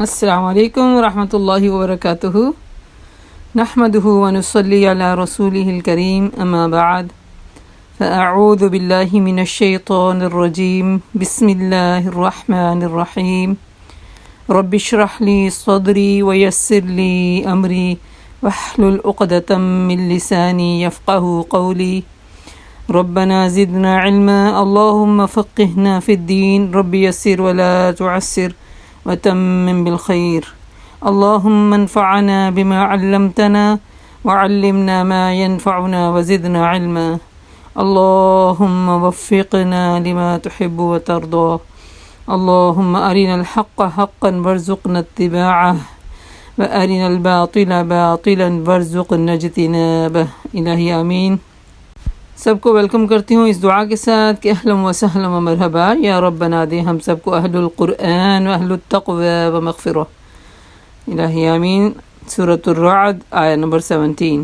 السلام علیکم ورحمۃ اللہ وبرکاتہ نحمده ونصلی علی رسوله الکریم اما بعد فاعوذ باللہ من الشیطان الرجیم بسم اللہ الرحمن الرحیم رب اشرح لی صدری ویسر لی امری واحلل عقدۃ من لسانی یفقهوا قولی ربنا زدنا علما اللهم فقهنا في الدين رب يسر ولا تعسر وتمم بالخير اللهم انفعنا بما علمتنا وعلمنا ما ينفعنا وزدنا علما اللهم وفقنا لما تحب وترضى اللهم أرنا الحق حقا وارزقنا اتباعه وأرنا الباطل باطلا وارزقنا اجتنابه الہی آمین۔ سب کو ویلکم کرتی ہوں اس دعا کے ساتھ کہ اہلا و سہلا و مرحبا، یا رب بنا دے ہم سب کو اہل القرآن و اہل التقوی و مغفرہ، الہی آمین۔ سورۃ الرعد آیہ نمبر 17۔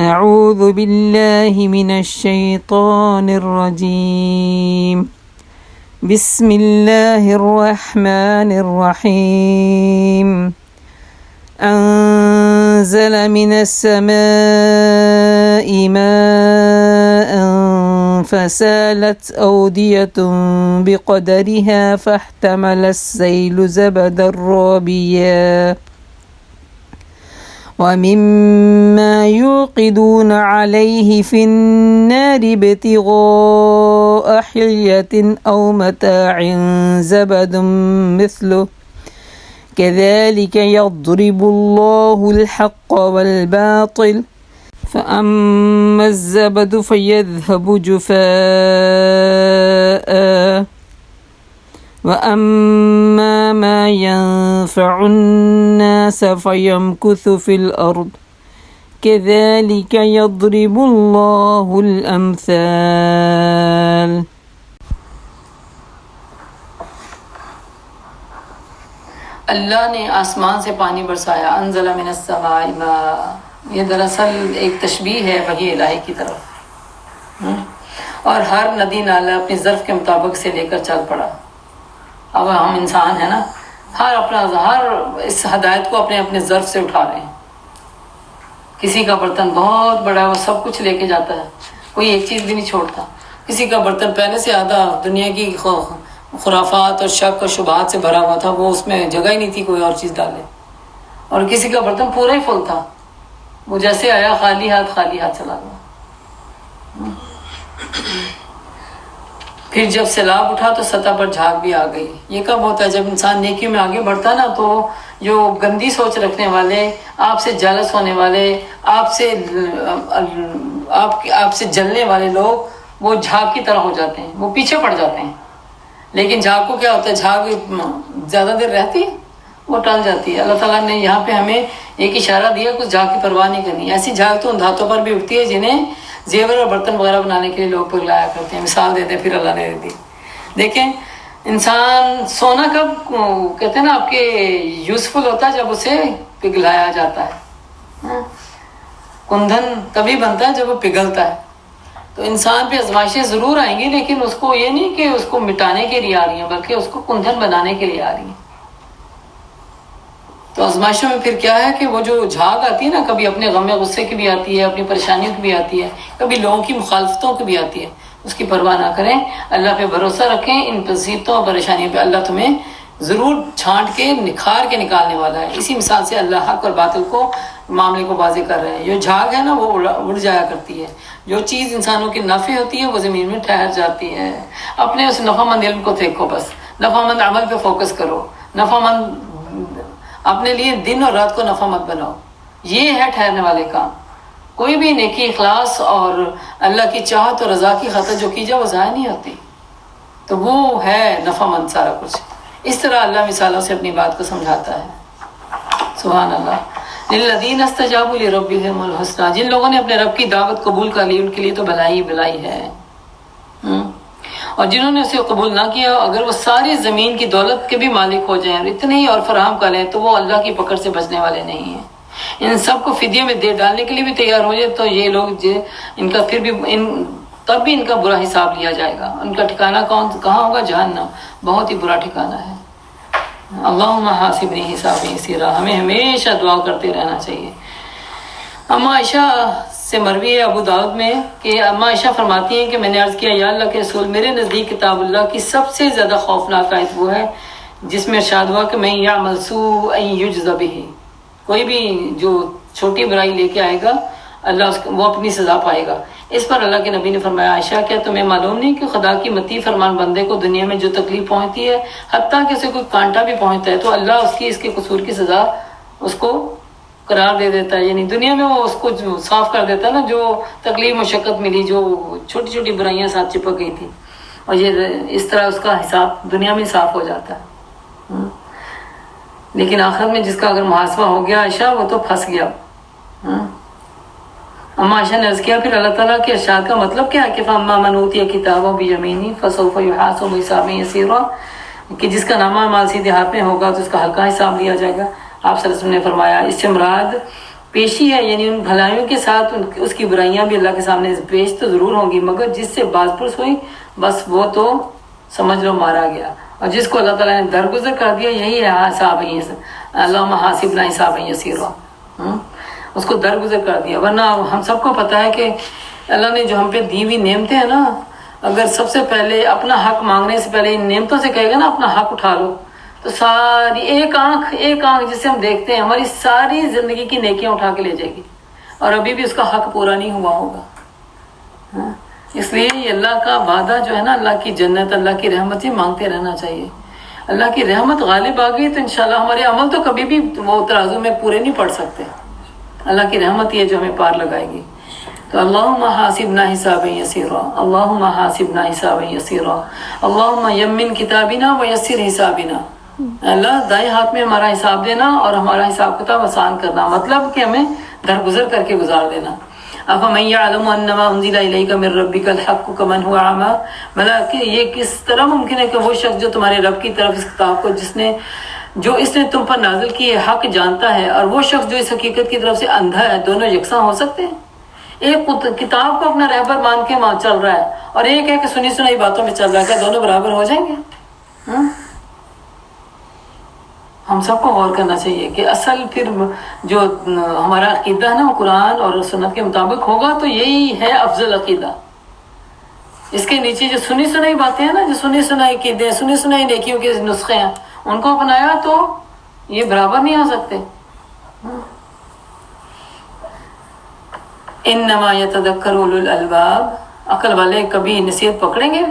اعوذ باللہ من الشیطان الرجیم بسم اللہ الرحمن الرحیم۔ أنزل من السماء ماء فسالت أودية بقدرها فاحتمل السيل زبدا رابيا ومما يوقدون عليه في النار ابتغاء حلية أو متاع زبد مثله كذلك يضرب الله الحق والباطل فأما الزبد فيذهب جفاء وأما ما ينفع الناس فيمكث في الأرض كذلك يضرب الله الأمثال۔ اللہ نے آسمان سے پانی برسایا، انزل من السماء ماء، یہ دراصل ایک تشبیہ ہے وحی الہی کی طرف، اور ہر ندی نالہ اپنی ظرف کے مطابق سے لے کر چل پڑا۔ اب ہم انسان ہیں نا، ہر اس ہدایت کو اپنے ظرف سے اٹھا رہے ہیں۔ کسی کا برتن بہت بڑا ہے، وہ سب کچھ لے کے جاتا ہے، کوئی ایک چیز بھی نہیں چھوڑتا۔ کسی کا برتن پہلے سے آدھا دنیا کی خرافات اور شک اور شبہات سے بھرا ہوا تھا، وہ اس میں جگہ ہی نہیں تھی کوئی اور چیز ڈالے، اور کسی کا برتن پورا ہی فل تھا، وہ جیسے آیا خالی ہاتھ چلا گیا۔ پھر جب سیلاب اٹھا تو سطح پر جھاگ بھی آ گئی۔ یہ کب ہوتا ہے؟ جب انسان نیکی میں آگے بڑھتا نا، تو جو گندی سوچ رکھنے والے، آپ سے جالس ہونے والے، آپ سے جلنے والے لوگ، وہ جھاگ کی طرح ہو جاتے ہیں، وہ پیچھے پڑ جاتے ہیں۔ لیکن جھاگ کو کیا ہوتا ہے؟ جھاگ زیادہ دیر رہتی ہے، وہ ٹل جاتی ہے۔ اللہ تعالیٰ نے یہاں پہ ہمیں ایک اشارہ دیا، کچھ جھاگ کی پرواہ نہیں کرنی۔ ایسی جھاگ تو ان دھاتوں پر بھی اٹھتی ہے جنہیں زیور اور برتن وغیرہ بنانے کے لیے لوگ پگلایا کرتے ہیں۔ مثال دیتے پھر اللہ نے دے دی۔ دیکھیں، انسان سونا کب کہتے ہیں نا آپ کے یوزفل ہوتا ہے؟ جب اسے پگھلایا جاتا ہے۔ کندھن تبھی بنتا ہے جب وہ پگھلتا ہے۔ تو انسان پہ آزمائشیں ضرور آئیں گی، لیکن اس کو یہ نہیں کہ اس کو مٹانے کے لیے آ رہی ہیں، بلکہ اس کو کندھن بنانے کے لیے آ رہی ہیں۔ تو آزمائشوں میں پھر کیا ہے کہ وہ جو جھاگ آتی ہے نا، کبھی اپنے غم غصے کی بھی آتی ہے، اپنی پریشانیوں کی بھی آتی ہے، کبھی لوگوں کی مخالفتوں کی بھی آتی ہے، اس کی پرواہ نہ کریں، اللہ پہ بھروسہ رکھیں۔ ان مصیبتوں اور پریشانیوں پہ اللہ تمہیں ضرور چھانٹ کے نکھار کے نکالنے والا ہے۔ اسی مثال سے اللہ حق اور باطل کو، معاملے کو واضح کر رہے ہیں۔ جو جھاگ ہے نا، وہ اڑ جایا کرتی ہے۔ جو چیز انسانوں کی نفع ہوتی ہے وہ زمین میں ٹھہر جاتی ہے۔ اپنے اس نفع مند علم کو دیکھو، بس نفع مند عمل پہ فوکس کرو، نفع مند اپنے لیے دن اور رات کو نفع مت بناؤ۔ یہ ہے ٹھہرنے والے کام۔ کوئی بھی نیکی، اخلاص اور اللہ کی چاہت اور رضا کی خاطر جو کی جائے وہ ضائع نہیں ہوتی، تو وہ ہے نفع مند سارا کچھ۔ اس طرح اللہ مثالوں سے اپنی بات کو سمجھاتا ہے۔ سبحان اللہ۔ للذین استجابوا لربهم الحسنى، جن لوگوں نے اپنے رب کی دعوت قبول کر لی ان کے لیے تو بھلائی بھلائی ہے، اور جنہوں نے اسے قبول نہ کیا، اگر وہ ساری زمین کی دولت کے بھی مالک ہو جائیں اور اتنے ہی اور فراہم کر لیں، تو وہ اللہ کی پکڑ سے بچنے والے نہیں ہیں۔ ان سب کو فدیے میں دے ڈالنے کے لیے بھی تیار ہو جائے تو یہ لوگ ان کا پھر بھی تب بھی ان کا برا حساب لیا جائے گا۔ ان کا ٹھکانہ کہاں ہوگا؟ جہنم، بہت ہی برا ٹھکانہ ہے۔ اللہم حاسبنی حسابا یسیرا، ہمیں ہمیشہ دعا کرتے رہنا چاہیے۔ اما عائشہ سے مروی ہے ابو داؤد میں کہ اما عائشہ فرماتی ہیں کہ میں نے عرض کیا یا اللہ کے رسول، میرے نزدیک کتاب اللہ کی سب سے زیادہ خوفناک آیت وہ ہے جس میں ارشاد ہوا کہ من یعمل سوءا یجز بہ، کوئی بھی جو چھوٹی برائی لے کے آئے گا اللہ وہ اپنی سزا پائے گا۔ اس پر اللہ کے نبی نے فرمایا عائشہ کیا تمہیں معلوم نہیں کہ خدا کی مطیع فرمان بندے کو دنیا میں جو تکلیف پہنچتی ہے، حتیٰ کہ اسے کوئی کانٹا بھی پہنچتا ہے تو اللہ اس کے قصور کی سزا اس کو قرار دے دیتا ہے، یعنی دنیا میں وہ اس کو صاف کر دیتا ہے نا، جو تکلیف مشقت ملی، جو چھوٹی چھوٹی برائیاں ساتھ چپک گئی تھی، اور یہ اس طرح اس کا حساب دنیا میں صاف ہو جاتا ہے۔ لیکن آخرت میں جس کا اگر محاسبہ ہو گیا عائشہ وہ تو پھنس گیا۔ اما عائشہ نے عرض کیا پھر اللہ تعالیٰ کے ارشاد کا مطلب کیا ہے کہ فَأَمَّا مَنْ أُوتِيَ كِتَابَهُ بِيَمِينِهِ فَسَوْفَ يُحَاسَبُ حِسَابًا يَسِيرًا، کہ جس کا نامہ مال سیدھے ہاتھ میں ہوگا تو اس کا ہلکا حساب لیا جائے گا۔ آپ صلی اللہ علیہ وسلم نے فرمایا اس سے مراد پیشی ہے، یعنی ان بھلائیوں کے ساتھ اس کی برائیاں بھی اللہ کے سامنے پیش تو ضرور ہوں گی، مگر جس سے باز پرس ہوئی بس وہ تو سمجھ لو مارا گیا، اور جس کو اللہ تعالیٰ نے درگزر کر دیا یہی ہے حساب اللہم حاسبنا حسابا یسیرا، اس کو درگزر کر دیا۔ ورنہ ہم سب کو پتہ ہے کہ اللہ نے جو ہم پہ دی ہوئی نعمتیں ہیں نا، اگر سب سے پہلے اپنا حق مانگنے سے پہلے ان نعمتوں سے کہے گا نا اپنا حق اٹھا لو، تو ساری ایک آنکھ جسے ہم دیکھتے ہیں ہماری ساری زندگی کی نیکیاں اٹھا کے لے جائے گی، اور ابھی بھی اس کا حق پورا نہیں ہوا ہوگا۔ اس لیے یہ اللہ کا وعدہ جو ہے نا، اللہ کی جنت، اللہ کی رحمت ہی مانگتے رہنا چاہیے۔ اللہ کی رحمت غالب آ گئی تو انشاءاللہ ہمارے عمل تو کبھی بھی وہ ترازو میں پورے نہیں پڑ سکتے، اللہ کی رحمت یہ جو ہمیں پار لگائے گی۔ تو اللہم حاسبنا حسابا یسیرا، اللہم حاسبنا حسابا یسیرا، اللہم یمن کتابنا ویسر حسابنا، اللہ دائیں ہاتھ میں ہمارا حساب دینا اور ہمارا حساب کتاب آسان کرنا، مطلب کہ ہمیں درگزر کر کے گزار دینا۔ افمن یعلم انما انزل الیک من ربک الحق کمن هو اعمی، بھلا کہ یہ کس طرح ممکن ہے کہ وہ شخص جو تمہارے رب کی طرف اس کتاب کو اس نے تم پر نازل کی ہے حق جانتا ہے، اور وہ شخص جو اس حقیقت کی طرف سے اندھا ہے، دونوں یکساں ہو سکتے ہیں؟ ایک کتاب کو اپنا رہبر مان کے چل رہا ہے اور ایک ہے کہ سنی سنائی باتوں میں چل رہا ہے، کیا دونوں برابر ہو جائیں گے؟ ہم سب کو غور کرنا چاہیے کہ اصل پھر جو ہمارا عقیدہ ہے نا وہ قرآن اور سنت کے مطابق ہوگا تو یہی ہے افضل عقیدہ۔ اس کے نیچے جو سنی سنائی باتیں ہیں نا، جو سنی سنائی عقیدے، سنی سنائی نیکیوں کے نسخے ہیں، ان کو اپنایا تو یہ برابر نہیں ہو سکتے۔ انما یتذکر اولو الالباب، عقل والے کبھی نصیحت پکڑیں گے؟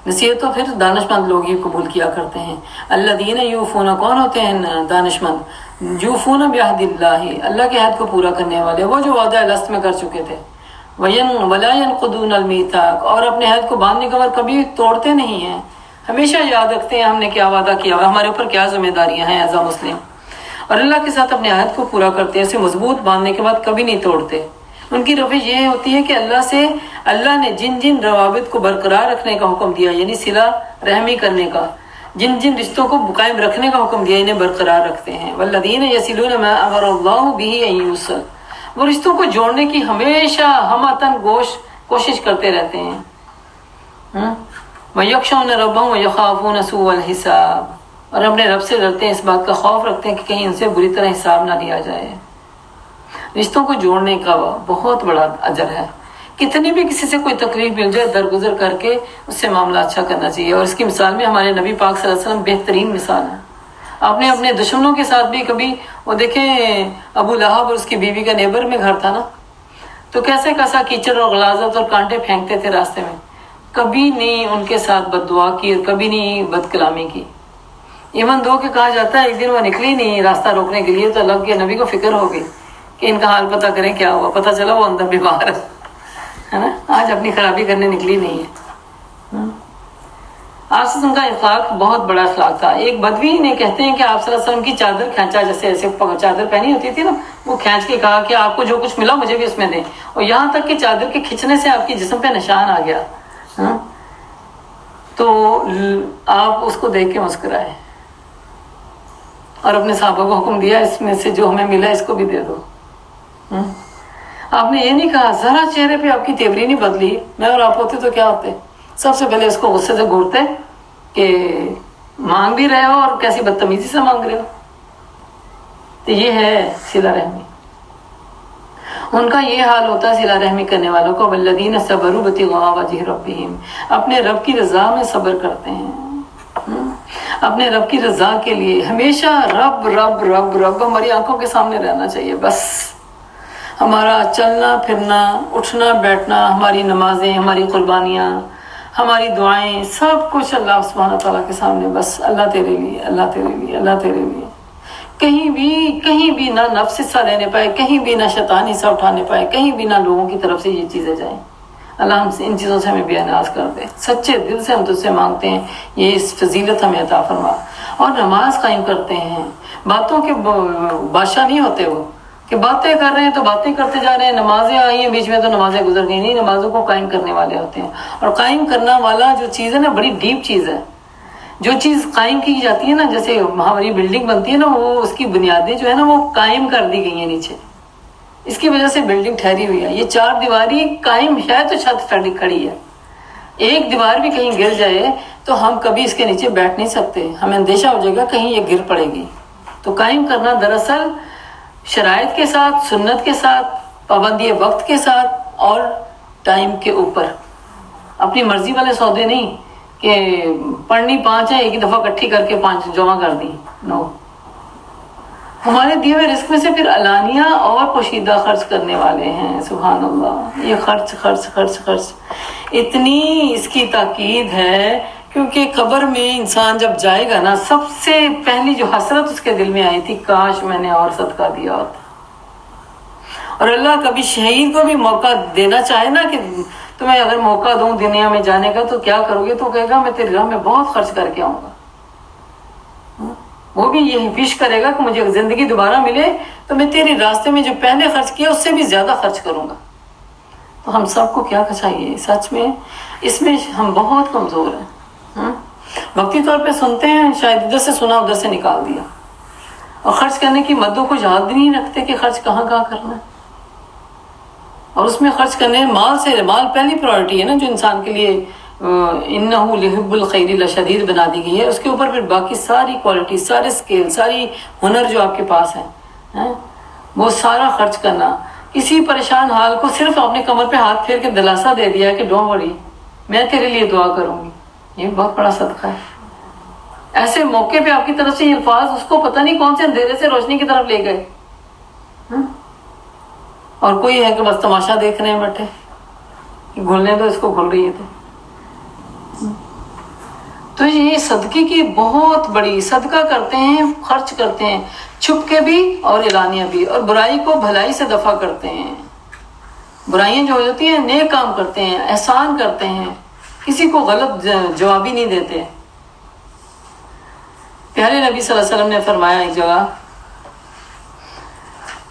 نصیحت تو پھر دانش مند لوگ ہی قبول کیا کرتے ہیں۔ الذین یوفون، کون ہوتے ہیں دانش مند؟ یوفون بعہد اللہ، اللہ کے عہد کو پورا کرنے والے، وہ جو وعدہ الست میں کر چکے تھے۔ ولا ینقضون المیثاق، اور اپنے عہد کو باندھنے کے بعد کبھی توڑتے نہیں ہیں، ہمیشہ یاد رکھتے ہیں ہم نے کیا وعدہ کیا ہوا، ہمارے اوپر کیا ذمہ داریاں ہیں ایز اے مسلم، اور اللہ کے ساتھ اپنے عہد کو پورا کرتے ہیں، اسے مضبوط باندھنے کے بعد کبھی نہیں توڑتے۔ ان کی روش یہ ہوتی ہے کہ اللہ نے جن جن روابط کو برقرار رکھنے کا حکم دیا، یعنی صلہ رحمی کرنے کا، جن جن رشتوں کو قائم رکھنے کا حکم دیا انہیں برقرار رکھتے ہیں۔ والذین یصلون ما امر اللہ بہ ان یوصل، وہ رشتوں کو جوڑنے کی ہمیشہ ہمتن کوشش کرتے رہتے ہیں۔ وَيَخْشَوْنَ رَبَّهُمْ وَيَخَافُونَ سُوءَ الْحِسَابِ، اور اپنے رب سے ڈرتے ہیں، اس بات کا خوف رکھتے ہیں کہ کہیں ان سے بری طرح حساب نہ لیا جائے۔ رشتوں کو جوڑنے کا بہت بڑا اجر ہے، کتنی بھی کسی سے کوئی تکلیف مل جائے درگزر کر کے اس سے معاملہ اچھا کرنا چاہیے، اور اس کی مثال میں ہمارے نبی پاک صلی اللہ علیہ وسلم بہترین مثال ہے۔ آپ نے اپنے دشمنوں کے ساتھ بھی کبھی وہ دیکھیں، ابو لہب اور اس کی بیوی کا نیبر میں گھر تھا نا، تو کیسے کیسا کیچڑ اور غلاظت اور کانٹے پھینکتے تھے راستے میں، کبھی نہیں ان کے ساتھ بد دعا کی اور کبھی نہیں بد کلامی کی۔ ایون دو کہ کہا جاتا ہے ایک دن وہ نکلی نہیں راستہ روکنے کے لیے تو اللہ کے نبی کو فکر ہو گئی کہ ان کا حال پتہ کریں کیا ہوا، پتہ چلا وہ اندر بیمار ہے نا، آج اپنی خرابی کرنے نکلی نہیں ہے۔ آپ صلی اللہ علیہ وسلم کا اخلاق بہت بڑا اخلاق تھا۔ ایک بدوی نے کہتے ہیں کہ آپ صلی اللہ علیہ وسلم کی چادر کھینچا، جیسے ایسے چادر پہنی ہوتی تھی نا، وہ کھینچ کے کہا کہ آپ کو جو کچھ ملا مجھے بھی اس میں دیں، اور یہاں تک کہ چادر کے کھینچنے سے آپ کے جسم پہ نشان آ گیا۔ تو آپ اس کو دیکھ کے مسکرائے اور اپنے صحابہ کو حکم دیا اس میں سے جو ہمیں ملا اس کو بھی دے دو۔ آپ نے یہ نہیں کہا، ذرا چہرے پہ آپ کی تیوری نہیں بدلی، میں اور آپ ہوتے تو کیا ہوتے؟ سب سے پہلے اس کو غصے سے گھورتے کہ مانگ بھی رہے ہو اور کیسی بدتمیزی سے مانگ رہے ہو. تو یہ ہے صلہ رحمی. ان کا یہ حال ہوتا ہے صلہ رحمی کرنے والوں کو، والذین صبروا ابتغاء وجہ ربہم، اپنے رب کی رضا میں صبر کرتے ہیں، اپنے رب کی رضا کے لیے. ہمیشہ رب رب رب رب ہماری آنکھوں کے سامنے رہنا چاہیے. بس ہمارا چلنا پھرنا، اٹھنا بیٹھنا، ہماری نمازیں، ہماری قربانیاں، ہماری دعائیں، سب کچھ اللہ سبحانہ تعالیٰ کے سامنے. بس اللہ تیرے لیے، اللہ تیرے لیے، اللہ تیرے لیے. کہیں بھی نہ نفس حصہ لینے پائے، کہیں بھی نہ شیطان حصہ اٹھانے پائے، کہیں بھی نہ لوگوں کی طرف سے یہ چیزیں جائیں. اللہ ہم سے ان چیزوں سے ہمیں بے نیاز کر دے. سچے دل سے ہم تجھ سے مانگتے ہیں، یہ اس فضیلت ہمیں عطا فرما. اور نماز قائم کرتے ہیں. باتوں کے بادشاہ نہیں ہوتے وہ کہ باتیں کر رہے ہیں تو باتیں کرتے جا رہے ہیں، نمازیں آئی ہیں بیچ میں تو نمازیں گزر گئی. نہیں، نمازوں کو قائم کرنے والے ہوتے ہیں. اور قائم کرنا والا جو چیز ہے نا، بڑی ڈیپ چیز ہے. جو چیز قائم کی جاتی ہے نا، جیسے ہماری بلڈنگ بنتی ہے نا، وہ اس کی بنیادیں جو ہے نا وہ قائم کر دی گئی ہیں نیچے. اس کی وجہ سے بلڈنگ ٹھہری ہوئی ہے. یہ 4 دیواری قائم ہے تو چھت کھڑی ہے. ایک دیوار بھی کہیں گر جائے تو ہم کبھی اس کے نیچے بیٹھ نہیں سکتے، ہمیں اندیشہ ہو جائے گا کہیں یہ گر پڑے گی. تو قائم کرنا دراصل شرائط کے ساتھ، سنت کے ساتھ، پابندی وقت کے ساتھ اور ٹائم کے اوپر. اپنی مرضی والے سودے نہیں کہ پڑھنی 5 ہے، ایک ہی دفعہ اکٹھی کر کے 5 جمع کر دی. نو. ہمارے دیے ہوئے رزق میں سے پھر علانیہ اور پوشیدہ خرچ کرنے والے ہیں. سبحان اللہ. یہ خرچ خرچ خرچ خرچ اتنی اس کی تاکید ہے، کیونکہ قبر میں انسان جب جائے گا نا، سب سے پہلی جو حسرت اس کے دل میں آئی تھی، کاش میں نے اور صدقہ دیا ہوتا. اور اللہ کبھی شہید کو بھی موقع دینا چاہے نا کہ تمہیں اگر موقع دوں دنیا میں جانے کا تو کیا کرو گے، تو کہے گا میں تیری راہ میں بہت خرچ کر کے آؤں گا. وہ بھی یہی فش کرے گا کہ مجھے زندگی دوبارہ ملے تو میں تیری راستے میں جو پہلے خرچ کیا اس سے بھی زیادہ خرچ کروں گا. تو ہم سب کو کیا چاہیے سچ میں، اس میں ہم بہت کمزور ہیں. وقتی طور پہ سنتے ہیں، شاید ادھر سے سنا ادھر سے نکال دیا، اور خرچ کرنے کی مدوں کو یاد بھی نہیں رکھتے کہ خرچ کہاں کرنا ہے. اور اس میں خرچ کرنے مال پہلی پرائرٹی ہے نا، جو انسان کے لیے انہو لحب الخیر لشدید بنا دی گئی ہے. اس کے اوپر پھر باقی ساری کوالٹی، سارے سکیل، ساری ہنر جو آپ کے پاس ہیں، وہ سارا خرچ کرنا. کسی پریشان حال کو صرف اپنے کمر پہ ہاتھ پھیر کے دلاسا دے دیا کہ ڈونٹ وری، میں تیرے لیے دعا کروں گی. یہ بہت بڑا صدقہ ہے. ایسے موقع پہ آپ کی طرف سے یہ الفاظ اس کو پتہ نہیں کون سے اندھیرے سے روشنی کی طرف لے گئے. اور کوئی ہے کہ بس تماشا دیکھ رہے ہیں بیٹھے، گھلنے دو اس کو، گھل رہی ہے. تو یہ صدقے کی بہت بڑی، صدقہ کرتے ہیں، خرچ کرتے ہیں، چھپ کے بھی اور اعلانیہ بھی، اور برائی کو بھلائی سے دفع کرتے ہیں. برائیاں جو ہوتی ہیں نیک کام کرتے ہیں، احسان کرتے ہیں، کسی کو غلط جوابی نہیں دیتے. پیارے نبی صلی اللہ علیہ وسلم نے فرمایا ایک جگہ،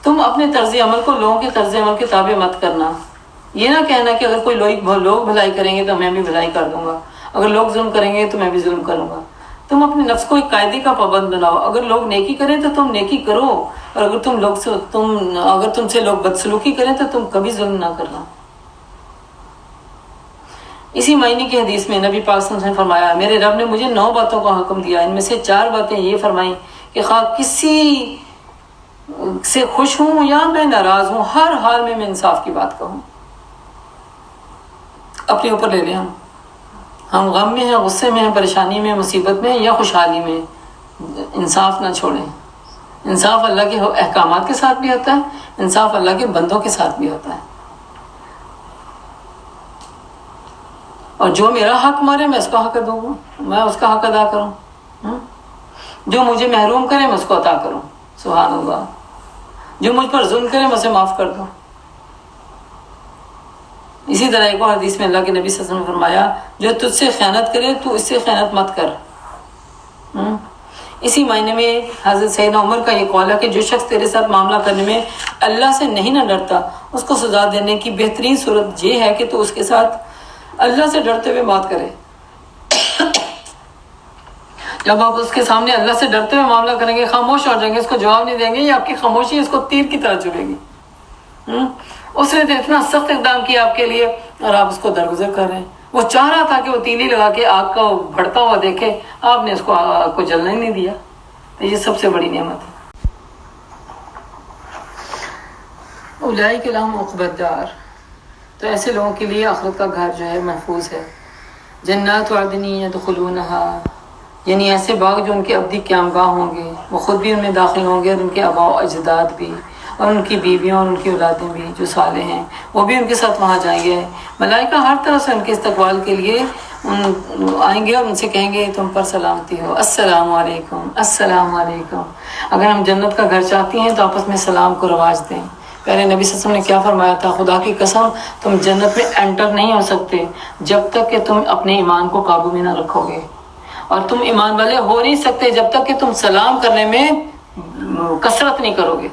تم اپنے طرز عمل کو لوگوں کے طرز عمل کے تابع مت کرنا. یہ نہ کہنا کہ اگر کوئی لوگ بھلائی کریں گے تو میں بھی بھلائی کر دوں گا، اگر لوگ ظلم کریں گے تو میں بھی ظلم کروں گا. تم اپنے نفس کو ایک قاعدے کا پابند بناؤ. اگر لوگ نیکی کریں تو تم نیکی کرو، اور اگر تم سے لوگ بدسلوکی کریں تو تم کبھی ظلم نہ کرنا. اسی معنی کی حدیث میں نبی پاک صلی اللہ علیہ وسلم نے فرمایا، میرے رب نے مجھے 9 باتوں کا حکم دیا، ان میں سے 4 باتیں یہ فرمائیں کہ خواہ کسی سے خوش ہوں یا میں ناراض ہوں، ہر حال میں انصاف کی بات کہوں. اپنے اوپر لے لیں. ہم غم میں ہیں، غصے میں ہیں، پریشانی میں، مصیبت میں یا خوشحالی میں، انصاف نہ چھوڑیں. انصاف اللہ کے احکامات کے ساتھ بھی ہوتا ہے، انصاف اللہ کے بندوں کے ساتھ بھی ہوتا ہے. اور جو میرا حق مارے میں اس کو حق دوں گا، میں اس کا حق ادا کروں. جو مجھے محروم کرے میں اس کو عطا کروں. سبحان اللہ. جو مجھ پر ظلم کرے میں اسے معاف کر دوں. اسی طرح ایک اور حدیث میں اللہ کے نبی صلی اللہ علیہ وسلم نے فرمایا، جو تجھ سے خیانت کرے تو اس سے خیانت مت کر. اسی معنی میں حضرت سیدنا عمر کا یہ قول ہے کہ جو شخص تیرے ساتھ معاملہ کرنے میں اللہ سے نہیں نہ ڈرتا، اس کو سزا دینے کی بہترین صورت یہ ہے کہ تو اس کے ساتھ اللہ سے ڈرتے ہوئے بات کرے. جب آپ اس کے سامنے اللہ سے ڈرتے ہوئے معاملہ کریں گے، خاموش ہو جائیں گے، اس کو جواب نہیں دیں گے، یا آپ کی خاموشی اس کو تیر کی طرح چلے گی. اس نے تو اتنا سخت اقدام کیا آپ کے لیے اور آپ اس کو درگزر کر رہے ہیں. وہ چاہ رہا تھا کہ وہ تیلی لگا کے آگ کا بڑھتا ہوا دیکھے، آپ نے اس کو آگ کو جلنے ہی نہیں دیا. تو یہ سب سے بڑی نعمت ہے. اولئک لہم عقبی الدار، تو ایسے لوگوں کے لیے آخرت کا گھر جو ہے محفوظ ہے. جنات عدن یدخلونہا، یعنی ایسے باغ جو ان کے ابدی قیام گاہ ہوں گے، وہ خود بھی ان میں داخل ہوں گے اور ان کے آباء و اجداد بھی، اور ان کی بیویاں اور ان کی اولادیں بھی جو صالح ہیں وہ بھی ان کے ساتھ وہاں جائیں گے. ملائکہ ہر طرح سے ان کے استقبال کے لیے آئیں گے اور ان سے کہیں گے تم پر سلامتی ہو، السلام علیکم السلام علیکم. اگر ہم جنت کا گھر چاہتی ہیں تو آپس میں سلام کو رواج دیں. پہلے نبی صلی اللہ علیہ وسلم نے کیا فرمایا تھا، خدا کی قسم تم جنت میں انٹر نہیں ہو سکتے جب تک کہ تم اپنے ایمان کو قابو میں نہ رکھو گے، اور تم ایمان والے ہو نہیں سکتے جب تک کہ تم سلام کرنے میں کثرت نہیں کرو گے.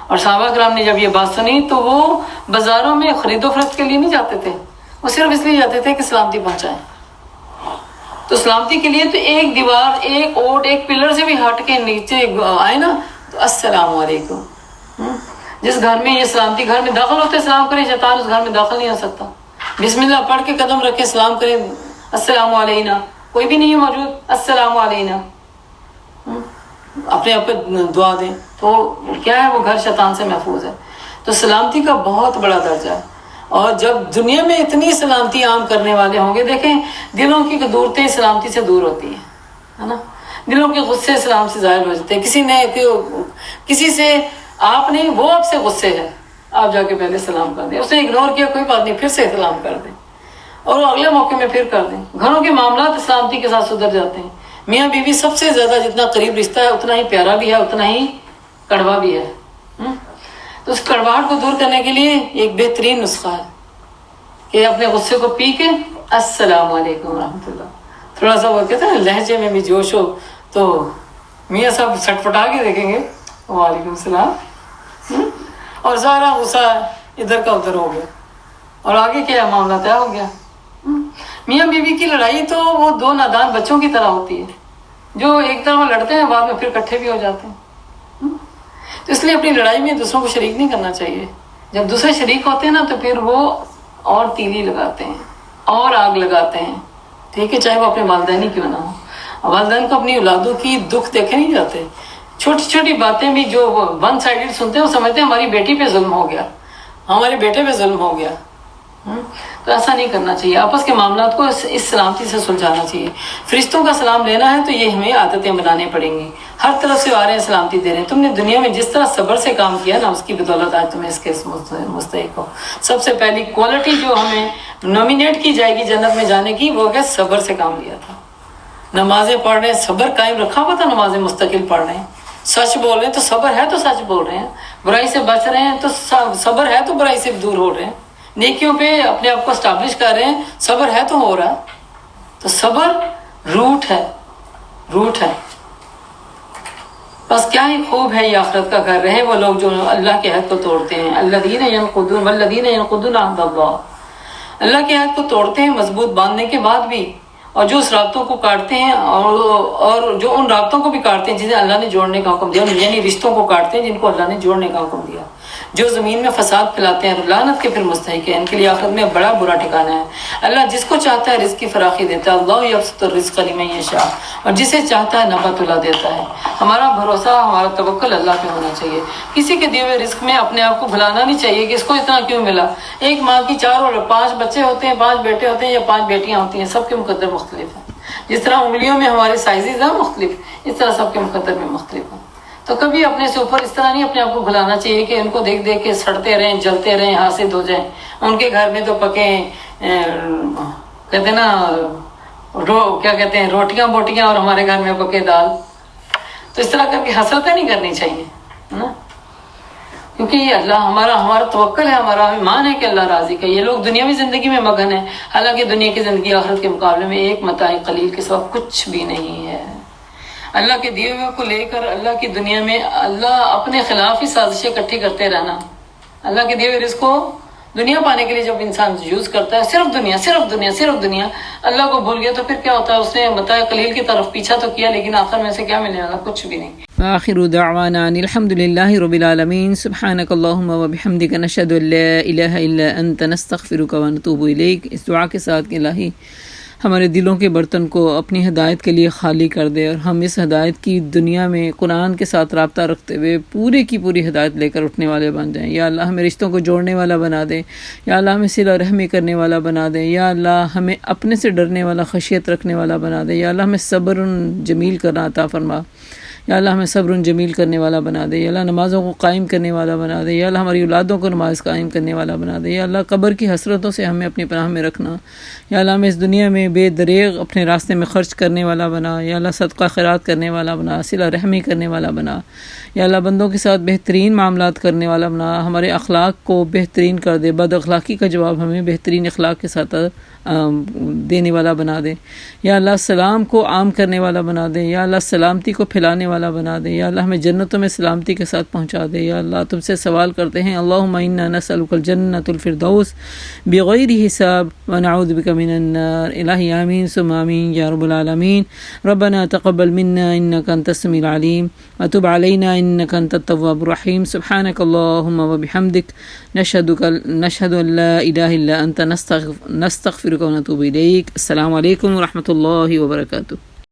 اور صحابہ کرام نے جب یہ بات سنی تو وہ بازاروں میں خرید و فروخت کے لیے نہیں جاتے تھے، وہ صرف اس لیے جاتے تھے کہ سلامتی پہنچائیں. تو سلامتی کے لیے تو ایک دیوار، ایک اوٹ، ایک پلر سے بھی ہٹ کے نیچے آئے نا تو السلام علیکم. جس گھر میں یہ سلامتی گھر میں داخل ہوتے سلام کرے، شیطان اس گھر میں داخل نہیں ہو سکتا. بسم اللہ پڑھ کے قدم رکھے سلام کرے، السلام علینا، کوئی بھی نہیں ہے موجود، السلام علینا، اپنے آپ کو دعا دیں تو کیا ہے وہ گھر شیطان سے محفوظ ہے. تو سلامتی کا بہت بڑا درجہ ہے. اور جب دنیا میں اتنی سلامتی عام کرنے والے ہوں گے، دیکھیں دلوں کی قدورتیں سلامتی سے دور ہوتی ہیں، ہے نا. دلوں کے غصے سلام سے ظاہر ہو جاتے ہیں. کسی سے آپ نہیں، وہ آپ سے غصے ہے، آپ جا کے پہلے سلام کر دیں. اس نے اگنور کیا کوئی بات نہیں، پھر سے سلام کر دیں اور اگلے موقع میں پھر کر دیں. گھروں کے معاملات سلامتی کے ساتھ سدھر جاتے ہیں. میاں بیوی سب سے زیادہ جتنا قریب رشتہ ہے اتنا ہی پیارا بھی ہے، اتنا ہی کڑوا بھی ہے. تو اس کڑواہٹ کو دور کرنے کے لیے ایک بہترین نسخہ ہے کہ اپنے غصے کو پی کے السلام علیکم ورحمۃ اللہ، تھوڑا سا وہ کہتے ہیں لہجے میں بھی جوش ہو تو میاں صاحب سٹ پٹا کے دیکھیں گے وعلیکم السلام، اور سارا غصہ ادھر کا ادھر ہو گیا اور آگے کیا معاملہ طے ہو گیا. میاں بیوی کی لڑائی تو وہ دو نادان بچوں کی طرح ہوتی ہے جو ایک طرف لڑتے ہیں بعد میں پھر اکٹھے بھی ہو جاتے ہیں. تو اس لیے اپنی لڑائی میں دوسروں کو شریک نہیں کرنا چاہیے. جب دوسرے شریک ہوتے ہیں نا تو پھر وہ اور تیلی لگاتے ہیں اور آگ لگاتے ہیں، ٹھیک ہے، چاہے وہ اپنے والدین ہی کیوں نہ ہو. والدین کو اپنی اولادوں کی دکھ دیکھے نہیں جاتے. چھوٹی چھوٹی باتیں بھی جو ون سائیڈڈ سنتے ہیں وہ سمجھتے ہیں ہماری بیٹی پہ ظلم ہو گیا، ہمارے بیٹے پہ ظلم ہو گیا. تو ایسا نہیں کرنا چاہیے. آپس کے معاملات کو اس سلامتی سے سلجھانا چاہیے. فرشتوں کا سلام لینا ہے تو یہ ہمیں عادتیں بنانے پڑیں گی. ہر طرف سے آ رہے ہیں سلامتی دے رہے ہیں. تم نے دنیا میں جس طرح صبر سے کام کیا نا اس کی بدولت آج تمہیں اس کے مستحق ہو. سب سے پہلی کوالٹی جو ہمیں نومینیٹ کی جائے گی جنت میں جانے کی وہ ہے صبر سے کام لیا تھا. نمازیں پڑھ رہے ہیں، صبر قائم رکھا ہوا تھا، نمازیں مستقل پڑھ رہے ہیں، سچ بول رہے ہیں تو صبر ہے تو سچ بول رہے ہیں، برائی سے بچ رہے ہیں تو صبر ہے تو برائی سے دور ہو رہے ہیں، نیکیوں پہ اپنے آپ کو اسٹیبلش کر رہے ہیں، صبر ہے تو ہو رہا ہے. تو صبر روٹ ہے، روٹ ہے. بس کیا ہی خوب ہے یہ آخرت کا گھر. رہے وہ لوگ جو اللہ کے عہد کو توڑتے ہیں، الذین ینقضون والذین ینقضون عہد اللہ، اللہ کے عہد کو توڑتے ہیں مضبوط باندھنے کے بعد بھی، اور جو اس رابطوں کو کاٹتے ہیں اور جو ان رابطوں کو بھی کاٹتے ہیں جنہیں اللہ نے جوڑنے کا حکم دیا، یعنی رشتوں کو کاٹتے ہیں جن کو اللہ نے جوڑنے کا حکم دیا، جو زمین میں فساد پھیلاتے ہیں لعنت کے پھر مستحق ہیں، ان کے لیے آخرت میں بڑا برا ٹھکانہ ہے. اللہ جس کو چاہتا ہے رزق کی فراخی دیتا ہے، اللہ یبسط الرزق لمن یشاء، اور جسے چاہتا ہے نبات اللہ دیتا ہے. ہمارا بھروسہ، ہمارا توکل اللہ پہ ہونا چاہیے. کسی کے دیے ہوئے رزق میں اپنے آپ کو بھلانا نہیں چاہیے کہ اس کو اتنا کیوں ملا. ایک ماں کی 4 اور 5 بچے ہوتے ہیں، 5 بیٹے ہوتے ہیں یا 5 بیٹیاں ہوتی ہیں، سب کے مقدر مختلف ہیں. جس طرح انگلیوں میں ہمارے سائزز ہیں مختلف، اس طرح سب کے مقدر میں مختلف ہیں. تو کبھی اپنے سے اوپر اس طرح نہیں اپنے آپ کو بھلانا چاہیے کہ ان کو دیکھ دیکھ کے سڑتے رہیں، جلتے رہیں، حاسد ہو جائیں. ان کے گھر میں تو پکے کہتے ہیں نا کیا کہتے ہیں روٹیاں بوٹیاں، اور ہمارے گھر میں پکے دال. تو اس طرح کر کے حسرتیں نہیں کرنی چاہیے نا، کیونکہ یہ اللہ ہمارا توکل ہے، ہمارا ایمان ہے کہ اللہ راضی کا. یہ لوگ دنیاوی زندگی میں مگن ہیں، حالانکہ دنیا کی زندگی آخرت کے مقابلے میں ایک متاع قلیل کے سوا کچھ بھی نہیں ہے. اللہ کے دیے ہوئے کو لے کر اللہ کی دنیا میں اللہ اپنے خلاف ہی سازشیں اکٹھی کرتے رہنا. اللہ کے دیے ہوئے رزق کو دنیا پانے کے لیے جب انسان یوز کرتا ہے صرف دنیا صرف دنیا صرف دنیا، اللہ کو بھول گیا تو پھر کیا ہوتا ہے؟ اس نے متاع قلیل کی طرف پیچھا تو کیا لیکن آخر میں سے کیا ملنے والا؟ کچھ بھی نہیں. وآخر دعوانا ان الحمد للہ رب العالمین سبحانک اللہم وبحمدک نشہد ان لا الہ الا انت نستغفرک ونتوب الیک۔ اس دعا کے ساتھ کہ الہی ہمارے دلوں کے برتن کو اپنی ہدایت کے لیے خالی کر دے، اور ہم اس ہدایت کی دنیا میں قرآن کے ساتھ رابطہ رکھتے ہوئے پورے کی پوری ہدایت لے کر اٹھنے والے بن جائیں۔ یا اللہ ہمیں رشتوں کو جوڑنے والا بنا دے، یا اللہ ہمیں صلہ رحمی کرنے والا بنا دے، یا اللہ ہمیں اپنے سے ڈرنے والا، خشیت رکھنے والا بنا دے، یا اللہ ہمیں صبر جمیل کرنا عطا فرما، یا اللہ ہمیں صبر جمیل کرنے والا بنا دے، یا اللہ نمازوں کو قائم کرنے والا بنا دے، یا اللہ ہماری اولادوں کو نماز قائم کرنے والا بنا دے، یا اللہ قبر کی حسرتوں سے ہمیں اپنی پناہ میں رکھنا، یا اللہ ہمیں اس دنیا میں بے دریغ اپنے راستے میں خرچ کرنے والا بنا، یا اللہ صدقہ خیرات کرنے والا بنا، صلہ رحمی کرنے والا بنا، یا اللہ بندوں کے ساتھ بہترین معاملات کرنے والا بنا، ہمارے اخلاق کو بہترین کر دے، بد اخلاقی کا جواب ہمیں بہترین اخلاق کے ساتھ دینے والا بنا دے، یا اللہ سلام کو عام کرنے والا بنا دے، یا اللہ سلامتی کو پھیلانے والا بنا دے، یا اللہ ہمیں جنتوں میں سلامتی کے ساتھ پہنچا دے۔ یا اللہ تم سے سوال کرتے ہیں، اللہم انا نسألک الجنۃ الفردوس بغیر حساب ونعوذ بک من النار۔ الہی آمین ثم آمین یا رب العالمین۔ ربنا تقبل منا انک انت السمیع العلیم وتب علینا انک انت التواب الرحیم۔ سبحانک اللہم وبحمدک نشہد ان لا الہ الا انت نستغفرک ونتوب الیک۔ السلام علیکم ورحمۃ اللہ وبرکاتہ۔